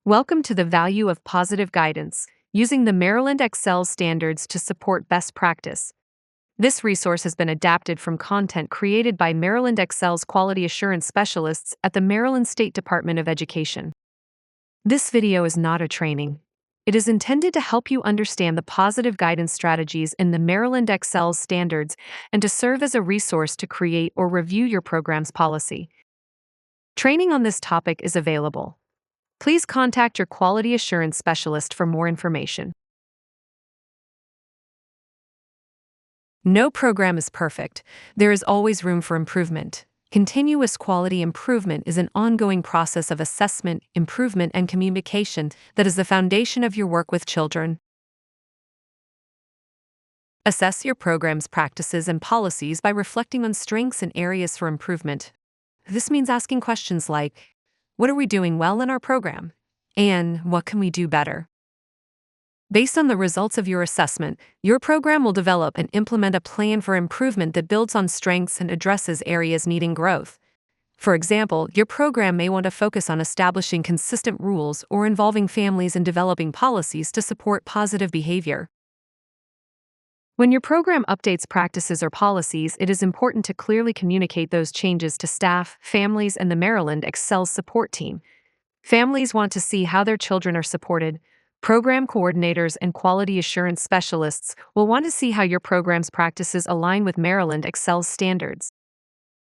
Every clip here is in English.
Welcome to the Value of Positive Guidance, using the Maryland Excel standards to support best practice. This resource has been adapted from content created by Maryland Excel's quality assurance specialists at the Maryland State Department of Education. This video is not a training. It is intended to help you understand the positive guidance strategies in the Maryland Excel standards and to serve as a resource to create or review your program's policy. Training on this topic is available. Please contact your quality assurance specialist for more information. No program is perfect. There is always room for improvement. Continuous quality improvement is an ongoing process of assessment, improvement, and communication that is the foundation of your work with children. Assess your program's practices and policies by reflecting on strengths and areas for improvement. This means asking questions like, what are we doing well in our program? And what can we do better? Based on the results of your assessment, your program will develop and implement a plan for improvement that builds on strengths and addresses areas needing growth. For example, your program may want to focus on establishing consistent rules or involving families in developing policies to support positive behavior. When your program updates practices or policies, it is important to clearly communicate those changes to staff, families, and the Maryland Excel support team. Families want to see how their children are supported. Program coordinators and quality assurance specialists will want to see how your program's practices align with Maryland Excel's standards.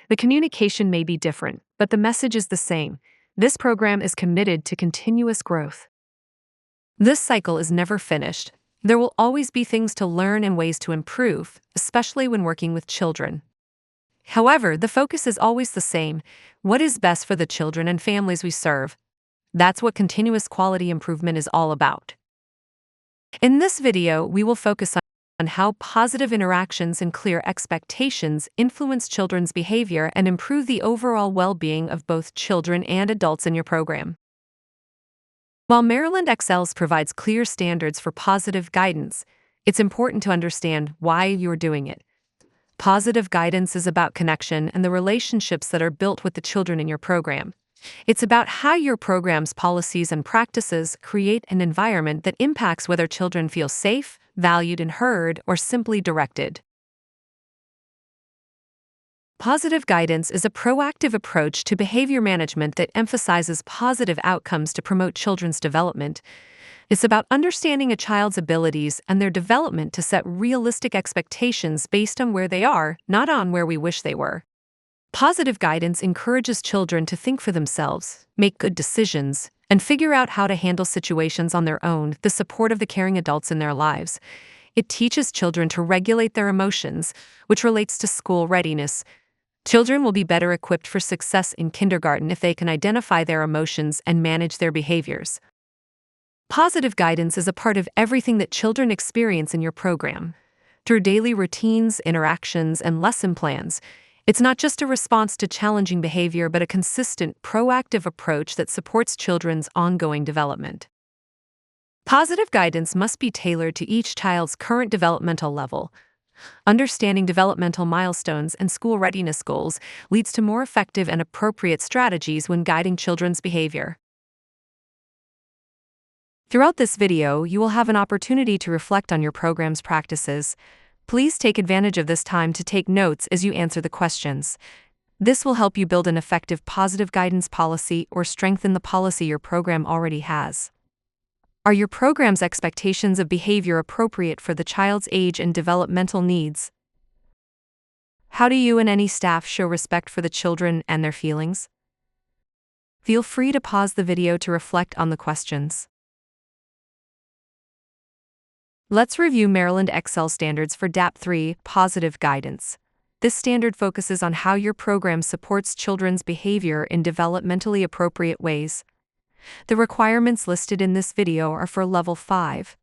The communication may be different, but the message is the same. This program is committed to continuous growth. This cycle is never finished. There will always be things to learn and ways to improve, especially when working with children. However, the focus is always the same: what is best for the children and families we serve. That's what continuous quality improvement is all about. In this video, we will focus on how positive interactions and clear expectations influence children's behavior and improve the overall well-being of both children and adults in your program. While Maryland Excels provides clear standards for positive guidance, it's important to understand why you're doing it. Positive guidance is about connection and the relationships that are built with the children in your program. It's about how your program's policies and practices create an environment that impacts whether children feel safe, valued, and heard, or simply directed. Positive guidance is a proactive approach to behavior management that emphasizes positive outcomes to promote children's development. It's about understanding a child's abilities and their development to set realistic expectations based on where they are, not on where we wish they were. Positive guidance encourages children to think for themselves, make good decisions, and figure out how to handle situations on their own with the support of the caring adults in their lives. It teaches children to regulate their emotions, which relates to school readiness. Children will be better equipped for success in kindergarten if they can identify their emotions and manage their behaviors. Positive guidance is a part of everything that children experience in your program. Through daily routines, interactions, and lesson plans, it's not just a response to challenging behavior, but a consistent, proactive approach that supports children's ongoing development. Positive guidance must be tailored to each child's current developmental level. Understanding developmental milestones and school readiness goals leads to more effective and appropriate strategies when guiding children's behavior. Throughout this video, you will have an opportunity to reflect on your program's practices. Please take advantage of this time to take notes as you answer the questions. This will help you build an effective positive guidance policy or strengthen the policy your program already has. Are your program's expectations of behavior appropriate for the child's age and developmental needs? How do you and any staff show respect for the children and their feelings? Feel free to pause the video to reflect on the questions. Let's review Maryland Excel standards for DAP 3, Positive Guidance. This standard focuses on how your program supports children's behavior in developmentally appropriate ways. The requirements listed in this video are for Level 5.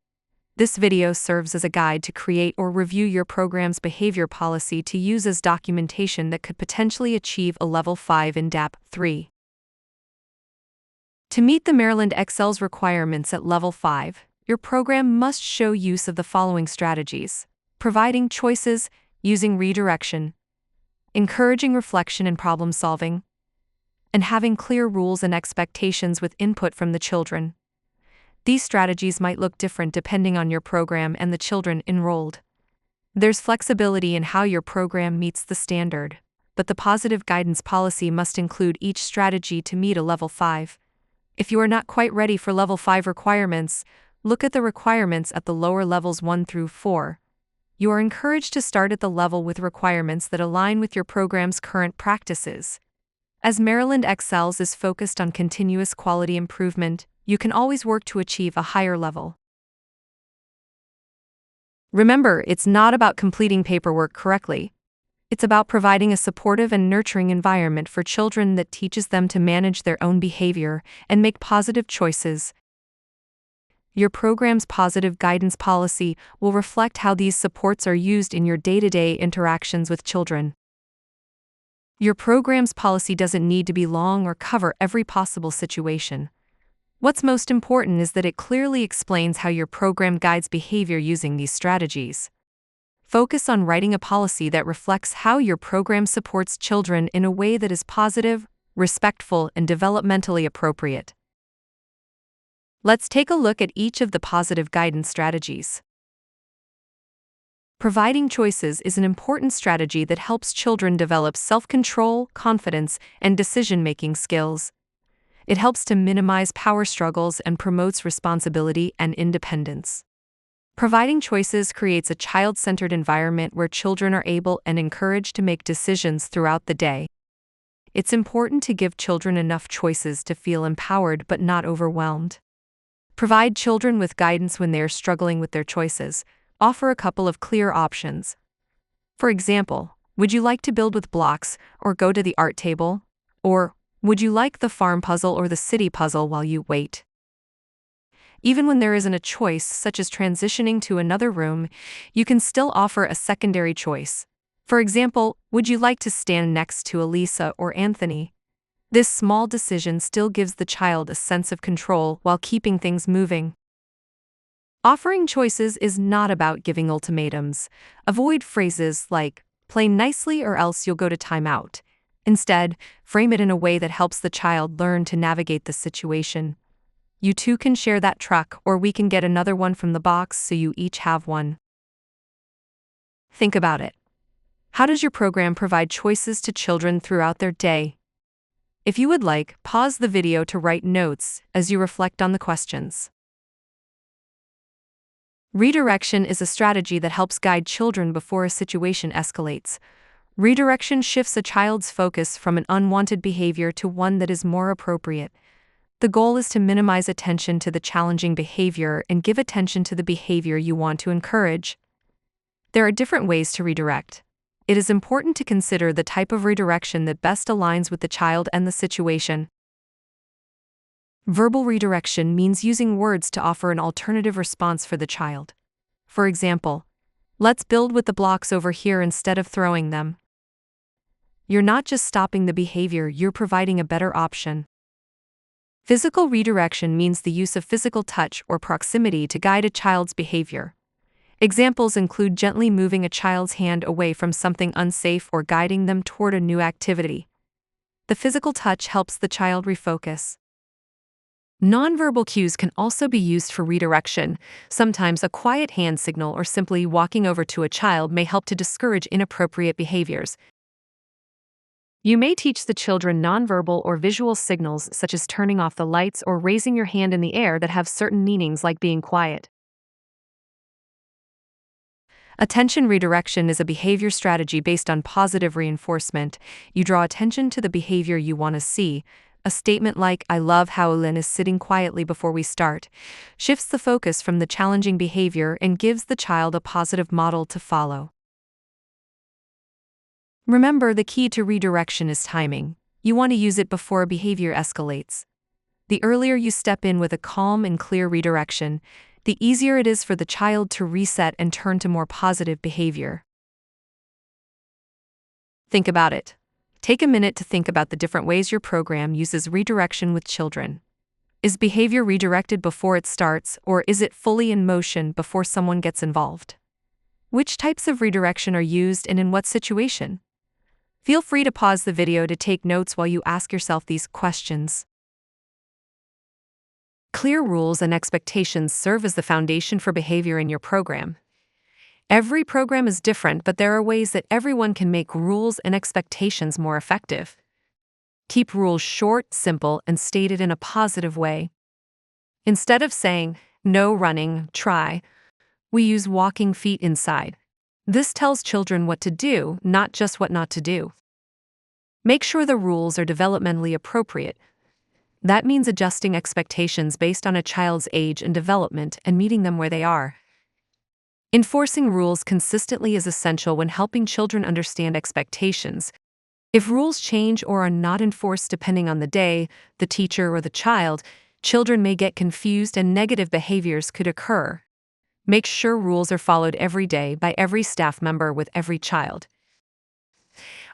This video serves as a guide to create or review your program's behavior policy to use as documentation that could potentially achieve a Level 5 in DAP 3. To meet the Maryland Excel's requirements at Level 5, your program must show use of the following strategies: providing choices, using redirection, encouraging reflection and problem solving, and having clear rules and expectations with input from the children. These strategies might look different depending on your program and the children enrolled. There's flexibility in how your program meets the standard, but the positive guidance policy must include each strategy to meet a Level 5. If you are not quite ready for Level 5 requirements, look at the requirements at the lower levels 1 through 4. You are encouraged to start at the level with requirements that align with your program's current practices. As Maryland Excels is focused on continuous quality improvement, you can always work to achieve a higher level. Remember, it's not about completing paperwork correctly. It's about providing a supportive and nurturing environment for children that teaches them to manage their own behavior and make positive choices. Your program's positive guidance policy will reflect how these supports are used in your day-to-day interactions with children. Your program's policy doesn't need to be long or cover every possible situation. What's most important is that it clearly explains how your program guides behavior using these strategies. Focus on writing a policy that reflects how your program supports children in a way that is positive, respectful, and developmentally appropriate. Let's take a look at each of the positive guidance strategies. Providing choices is an important strategy that helps children develop self-control, confidence, and decision-making skills. It helps to minimize power struggles and promotes responsibility and independence. Providing choices creates a child-centered environment where children are able and encouraged to make decisions throughout the day. It's important to give children enough choices to feel empowered but not overwhelmed. Provide children with guidance when they are struggling with their choices. Offer a couple of clear options. For example, would you like to build with blocks or go to the art table? Or, would you like the farm puzzle or the city puzzle while you wait? Even when there isn't a choice, such as transitioning to another room, you can still offer a secondary choice. For example, would you like to stand next to Elisa or Anthony? This small decision still gives the child a sense of control while keeping things moving. Offering choices is not about giving ultimatums. Avoid phrases like, play nicely or else you'll go to timeout. Instead, frame it in a way that helps the child learn to navigate the situation. You two can share that truck, or we can get another one from the box so you each have one. Think about it. How does your program provide choices to children throughout their day? If you would like, pause the video to write notes as you reflect on the questions. Redirection is a strategy that helps guide children before a situation escalates. Redirection shifts a child's focus from an unwanted behavior to one that is more appropriate. The goal is to minimize attention to the challenging behavior and give attention to the behavior you want to encourage. There are different ways to redirect. It is important to consider the type of redirection that best aligns with the child and the situation. Verbal redirection means using words to offer an alternative response for the child. For example, let's build with the blocks over here instead of throwing them. You're not just stopping the behavior, you're providing a better option. Physical redirection means the use of physical touch or proximity to guide a child's behavior. Examples include gently moving a child's hand away from something unsafe or guiding them toward a new activity. The physical touch helps the child refocus. Nonverbal cues can also be used for redirection. Sometimes a quiet hand signal or simply walking over to a child may help to discourage inappropriate behaviors. You may teach the children nonverbal or visual signals such as turning off the lights or raising your hand in the air that have certain meanings like being quiet. Attention redirection is a behavior strategy based on positive reinforcement. You draw attention to the behavior you want to see. A statement like, I love how Lynn is sitting quietly before we start, shifts the focus from the challenging behavior and gives the child a positive model to follow. Remember, the key to redirection is timing. You want to use it before a behavior escalates. The earlier you step in with a calm and clear redirection, the easier it is for the child to reset and turn to more positive behavior. Think about it. Take a minute to think about the different ways your program uses redirection with children. Is behavior redirected before it starts, or is it fully in motion before someone gets involved? Which types of redirection are used and in what situation? Feel free to pause the video to take notes while you ask yourself these questions. Clear rules and expectations serve as the foundation for behavior in your program. Every program is different, but there are ways that everyone can make rules and expectations more effective. Keep rules short, simple, and stated in a positive way. Instead of saying, "No running, try," we use "walking feet inside." This tells children what to do, not just what not to do. Make sure the rules are developmentally appropriate. That means adjusting expectations based on a child's age and development and meeting them where they are. Enforcing rules consistently is essential when helping children understand expectations. If rules change or are not enforced depending on the day, the teacher, or the child, children may get confused and negative behaviors could occur. Make sure rules are followed every day by every staff member with every child.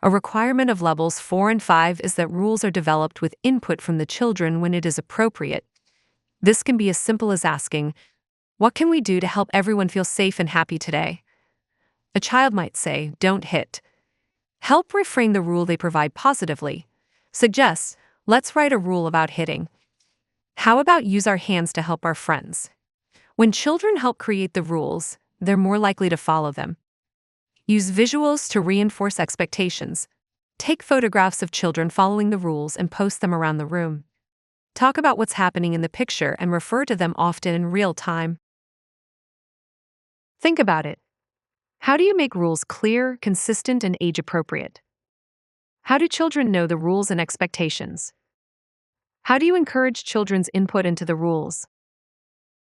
A requirement of levels 4 and 5 is that rules are developed with input from the children when it is appropriate. This can be as simple as asking, "What can we do to help everyone feel safe and happy today?" A child might say, "Don't hit." Help reframe the rule they provide positively. Suggest, "Let's write a rule about hitting." How about use our hands to help our friends? When children help create the rules, they're more likely to follow them. Use visuals to reinforce expectations. Take photographs of children following the rules and post them around the room. Talk about what's happening in the picture and refer to them often in real time. Think about it. How do you make rules clear, consistent, and age-appropriate? How do children know the rules and expectations? How do you encourage children's input into the rules?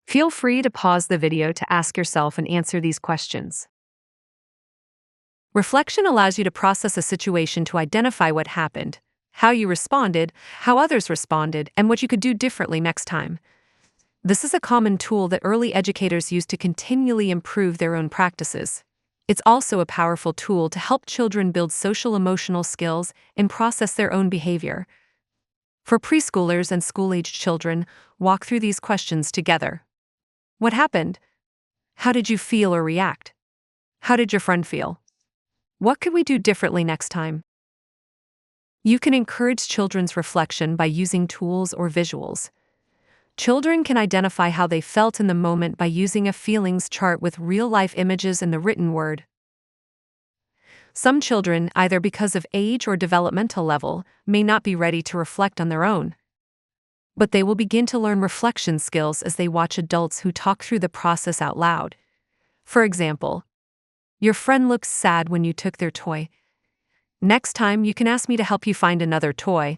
Feel free to pause the video to ask yourself and answer these questions. Reflection allows you to process a situation to identify what happened, how you responded, how others responded, and what you could do differently next time. This is a common tool that early educators use to continually improve their own practices. It's also a powerful tool to help children build social-emotional skills and process their own behavior. For preschoolers and school-aged children, walk through these questions together. What happened? How did you feel or react? How did your friend feel? What could we do differently next time? You can encourage children's reflection by using tools or visuals. Children can identify how they felt in the moment by using a feelings chart with real-life images and the written word. Some children, either because of age or developmental level, may not be ready to reflect on their own. But they will begin to learn reflection skills as they watch adults who talk through the process out loud. For example, your friend looks sad when you took their toy. Next time, you can ask me to help you find another toy.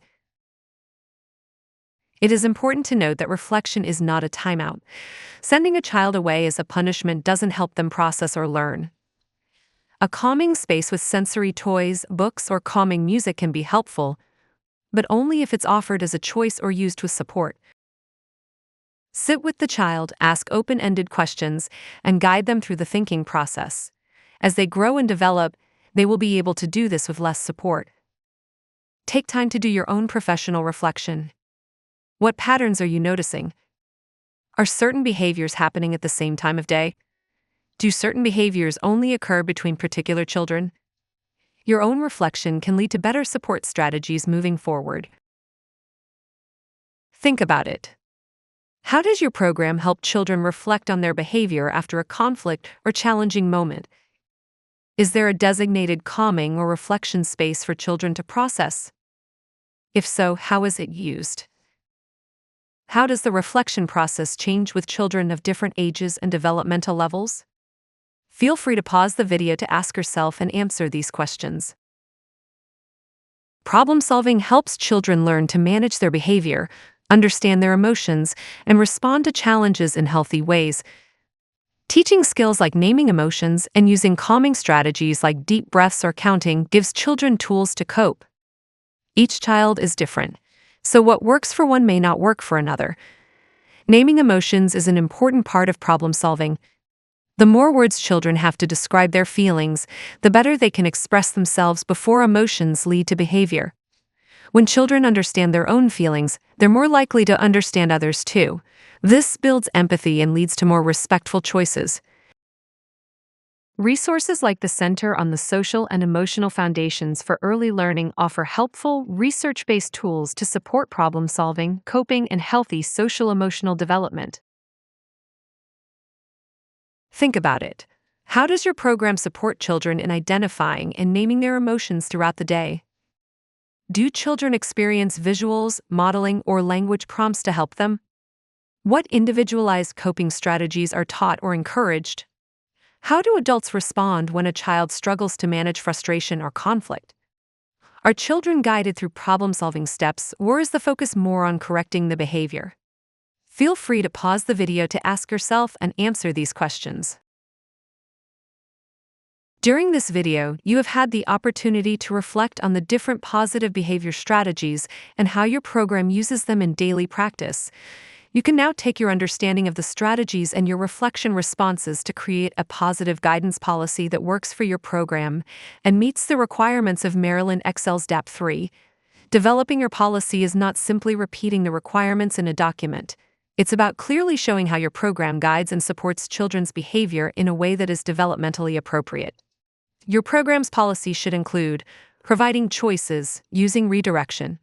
It is important to note that reflection is not a timeout. Sending a child away as a punishment doesn't help them process or learn. A calming space with sensory toys, books, or calming music can be helpful, but only if it's offered as a choice or used with support. Sit with the child, ask open-ended questions, and guide them through the thinking process. As they grow and develop, they will be able to do this with less support. Take time to do your own professional reflection. What patterns are you noticing? Are certain behaviors happening at the same time of day? Do certain behaviors only occur between particular children? Your own reflection can lead to better support strategies moving forward. Think about it. How does your program help children reflect on their behavior after a conflict or challenging moment? Is there a designated calming or reflection space for children to process? If so, how is it used? How does the reflection process change with children of different ages and developmental levels? Feel free to pause the video to ask yourself and answer these questions. Problem solving helps children learn to manage their behavior, understand their emotions, and respond to challenges in healthy ways. Teaching skills like naming emotions and using calming strategies like deep breaths or counting gives children tools to cope. Each child is different, so what works for one may not work for another. Naming emotions is an important part of problem solving. The more words children have to describe their feelings, the better they can express themselves before emotions lead to behavior. When children understand their own feelings, they're more likely to understand others too. This builds empathy and leads to more respectful choices. Resources like the Center on the Social and Emotional Foundations for Early Learning offer helpful, research based tools to support problem solving, coping, and healthy social emotional development. Think about it. How does your program support children in identifying and naming their emotions throughout the day? Do children experience visuals, modeling, or language prompts to help them? What individualized coping strategies are taught or encouraged? How do adults respond when a child struggles to manage frustration or conflict? Are children guided through problem-solving steps, or is the focus more on correcting the behavior? Feel free to pause the video to ask yourself and answer these questions. During this video, you have had the opportunity to reflect on the different positive behavior strategies and how your program uses them in daily practice. You can now take your understanding of the strategies and your reflection responses to create a positive guidance policy that works for your program and meets the requirements of Maryland Excel's DAP3. Developing your policy is not simply repeating the requirements in a document. It's about clearly showing how your program guides and supports children's behavior in a way that is developmentally appropriate. Your program's policy should include providing choices, using redirection,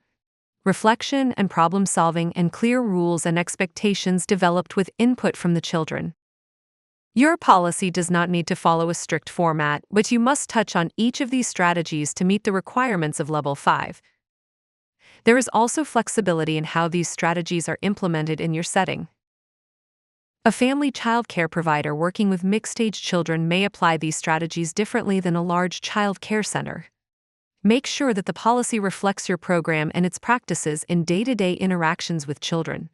reflection and problem solving, and clear rules and expectations developed with input from the children. Your policy does not need to follow a strict format, but you must touch on each of these strategies to meet the requirements of Level 5. There is also flexibility in how these strategies are implemented in your setting. A family child care provider working with mixed-age children may apply these strategies differently than a large child care center. Make sure that the policy reflects your program and its practices in day-to-day interactions with children.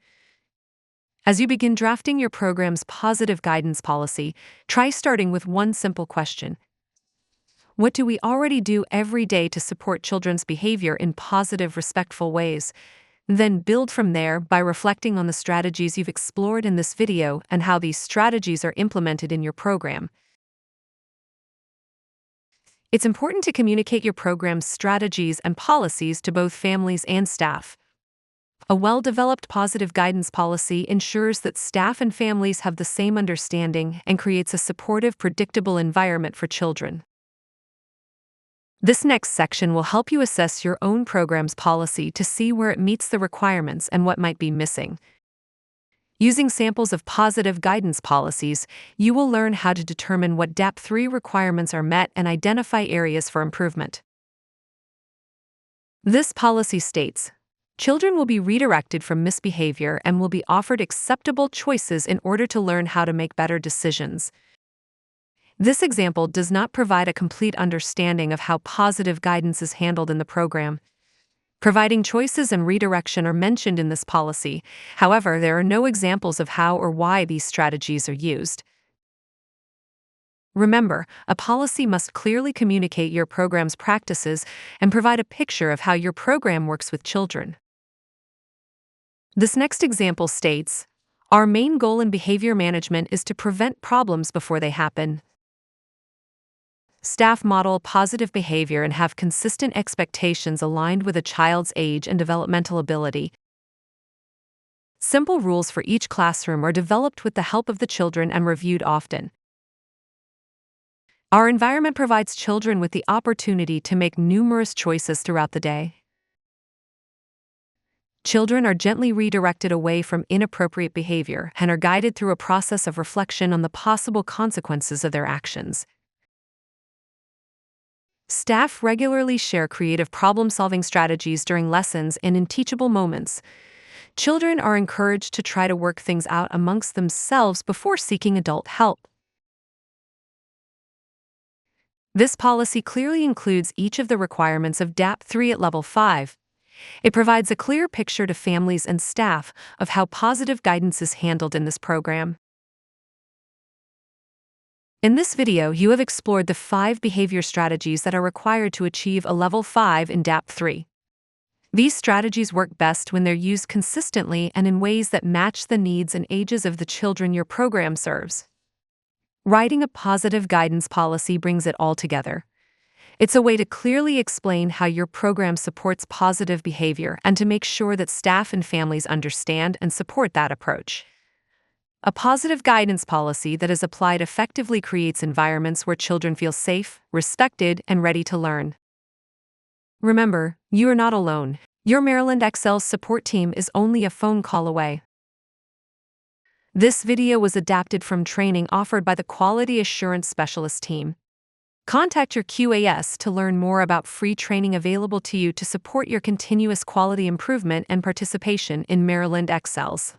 As you begin drafting your program's positive guidance policy, try starting with one simple question. What do we already do every day to support children's behavior in positive, respectful ways? Then build from there by reflecting on the strategies you've explored in this video and how these strategies are implemented in your program. It's important to communicate your program's strategies and policies to both families and staff. A well-developed positive guidance policy ensures that staff and families have the same understanding and creates a supportive, predictable environment for children. This next section will help you assess your own program's policy to see where it meets the requirements and what might be missing. Using samples of positive guidance policies, you will learn how to determine what DAP3 requirements are met and identify areas for improvement. This policy states, children will be redirected from misbehavior and will be offered acceptable choices in order to learn how to make better decisions. This example does not provide a complete understanding of how positive guidance is handled in the program. Providing choices and redirection are mentioned in this policy. However, there are no examples of how or why these strategies are used. Remember, a policy must clearly communicate your program's practices and provide a picture of how your program works with children. This next example states, our main goal in behavior management is to prevent problems before they happen. Staff model positive behavior and have consistent expectations aligned with a child's age and developmental ability. Simple rules for each classroom are developed with the help of the children and reviewed often. Our environment provides children with the opportunity to make numerous choices throughout the day. Children are gently redirected away from inappropriate behavior and are guided through a process of reflection on the possible consequences of their actions. Staff regularly share creative problem-solving strategies during lessons and in teachable moments. Children are encouraged to try to work things out amongst themselves before seeking adult help. This policy clearly includes each of the requirements of DAP3 at Level 5. It provides a clear picture to families and staff of how positive guidance is handled in this program. In this video, you have explored the 5 behavior strategies that are required to achieve a Level 5 in DAP3. These strategies work best when they're used consistently and in ways that match the needs and ages of the children your program serves. Writing a positive guidance policy brings it all together. It's a way to clearly explain how your program supports positive behavior and to make sure that staff and families understand and support that approach. A positive guidance policy that is applied effectively creates environments where children feel safe, respected, and ready to learn. Remember, you are not alone. Your Maryland Excels support team is only a phone call away. This video was adapted from training offered by the Quality Assurance Specialist team. Contact your QAS to learn more about free training available to you to support your continuous quality improvement and participation in Maryland Excels.